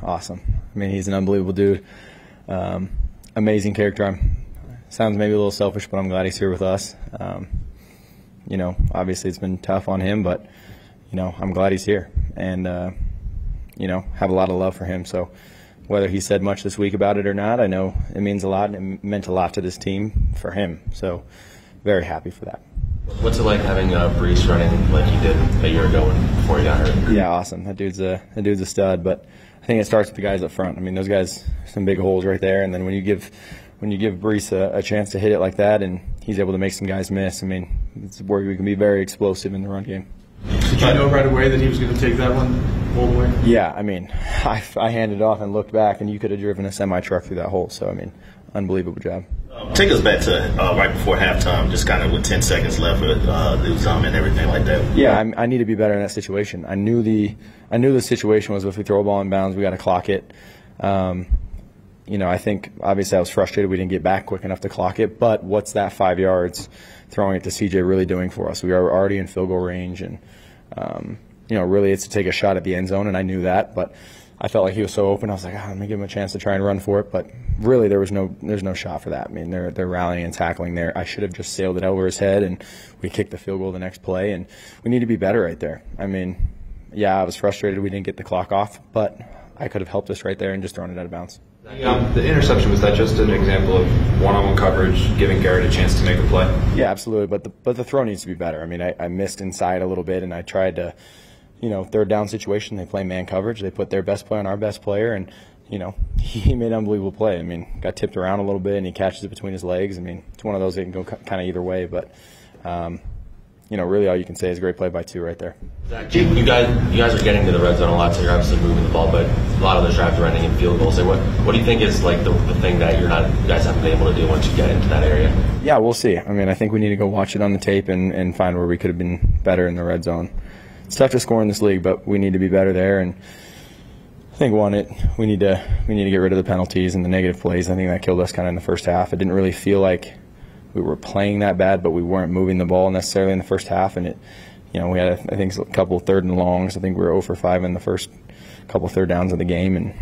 awesome. I mean, he's an unbelievable dude. Amazing character. Sounds maybe a little selfish, but I'm glad he's here with us. You know, obviously it's been tough on him, but, you know, I'm glad he's here. And, you know, have a lot of love for him. So whether he said much this week about it or not, I know it means a lot, and it meant a lot to this team for him. So very happy for that. What's it like having Brees running like he did a year ago before he got hurt? Yeah, awesome. That dude's a stud. But I think it starts with the guys up front. I mean, those guys, some big holes right there. And then when you give Brees a chance to hit it like that, and he's able to make some guys miss, I mean, it's where we can be very explosive in the run game. Did you know right away that he was going to take that one all the way? Yeah, I mean, I handed off and looked back, and you could have driven a semi-truck through that hole. So, I mean, unbelievable job. Take us back to right before halftime, just kind of with 10 seconds left with and everything like that. Yeah, I need to be better in that situation. I knew the situation was if we throw a ball in bounds, we got to clock it. You know, I think obviously I was frustrated we didn't get back quick enough to clock it. But what's that 5 yards throwing it to CJ really doing for us? We are already in field goal range, and you know, really it's to take a shot at the end zone, and I knew that, but I felt like he was so open. I was like, let me give him a chance to try and run for it. But really, there's no shot for that. I mean, they're rallying and tackling there. I should have just sailed it over his head, and we kicked the field goal the next play. And we need to be better right there. I mean, yeah, I was frustrated we didn't get the clock off, but I could have helped us right there and just thrown it out of bounds. The interception, was that just an example of one-on-one coverage, giving Garrett a chance to make a play? Yeah, absolutely. But the throw needs to be better. I mean, I missed inside a little bit, and I tried to. You know, third down situation, they play man coverage. They put their best player on our best player, and, you know, he made an unbelievable play. I mean, got tipped around a little bit, and he catches it between his legs. I mean, it's one of those that can go kind of either way. But, you know, really all you can say is a great play by two right there. You guys are getting to the red zone a lot, so you're obviously moving the ball, but a lot of those drives are ending in field goals. So what do you think is, like, the thing that you guys haven't been able to do once you get into that area? Yeah, we'll see. I mean, I think we need to go watch it on the tape and find where we could have been better in the red zone. It's tough to score in this league, but we need to be better there. And I think we need to get rid of the penalties and the negative plays. I think that killed us kind of in the first half. It didn't really feel like we were playing that bad, but we weren't moving the ball necessarily in the first half. And you know, we had I think a couple of third and longs. I think we were 0 for 5 in the first couple of third downs of the game, and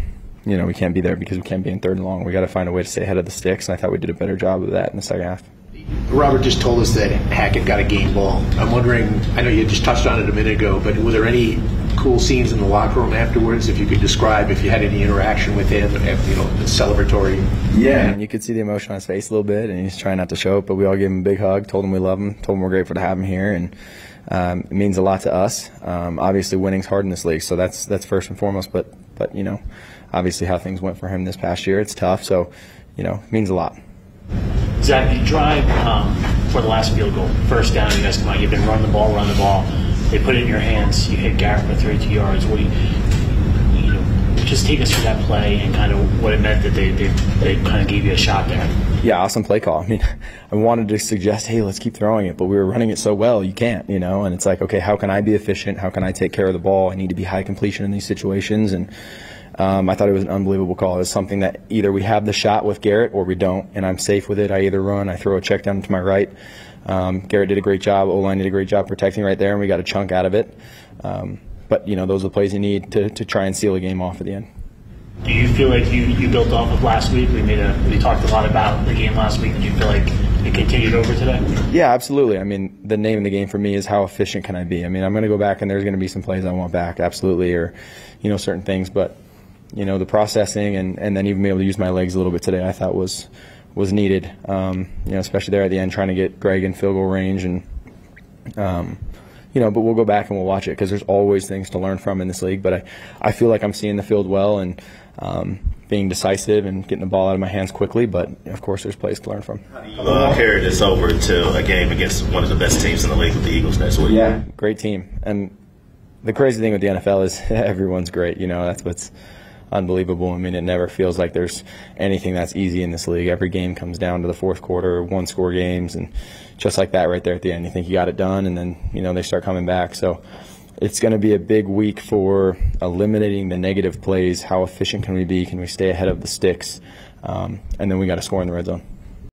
you know, we can't be there because we can't be in third and long. We got to find a way to stay ahead of the sticks, and I thought we did a better job of that in the second half. Robert just told us that Hackett got a game ball. I'm wondering, I know you just touched on it a minute ago, but were there any cool scenes in the locker room afterwards? If you could describe if you had any interaction with him, you know, the celebratory. Yeah, and you could see the emotion on his face a little bit, and he's trying not to show it, but we all gave him a big hug, told him we love him, told him we're grateful to have him here, and it means a lot to us. Obviously, winning's hard in this league, so that's first and foremost. But you know, obviously how things went for him this past year, it's tough. So you know, it means a lot. Zach, you drive for the last field goal, first down, you guys come out, you've been run the ball, they put it in your hands, you hit Garrett for 32 yards. What do you know, just take us through that play and kind of what it meant that they kind of gave you a shot there. Yeah, awesome play call. I mean, I wanted to suggest, hey, let's keep throwing it, but we were running it so well, you can't, you know, and it's like, okay, how can I be efficient? How can I take care of the ball? I need to be high completion in these situations, and I thought it was an unbelievable call. It was something that either we have the shot with Garrett or we don't, and I'm safe with it. I either run, I throw a check down to my right. Garrett did a great job. O-line did a great job protecting right there, and we got a chunk out of it. But, you know, those are the plays you need to try and seal a game off at the end. Do you feel like you built off of last week? We talked a lot about the game last week. Do you feel like it continued over today? Yeah, absolutely. I mean, the name of the game for me is how efficient can I be. I mean, I'm going to go back and there's going to be some plays I want back, absolutely, or, you know, certain things. But, you know, the processing and then even be able to use my legs a little bit today I thought was needed, you know, especially there at the end trying to get Greg in field goal range. And, you know, but we'll go back and we'll watch it because there's always things to learn from in this league. But I feel like I'm seeing the field well and being decisive and getting the ball out of my hands quickly. But, of course, there's plays to learn from. Carry this over to a game against one of the best teams in the league with the Eagles next week. Yeah, great team. And the crazy thing with the NFL is everyone's great. You know, that's what's unbelievable. I mean, it never feels like there's anything that's easy in this league. Every game comes down to the fourth quarter, one-score games, and just like that right there at the end. You think you got it done, and then, you know, they start coming back. So it's going to be a big week for eliminating the negative plays. How efficient can we be? Can we stay ahead of the sticks? And then we got to score in the red zone.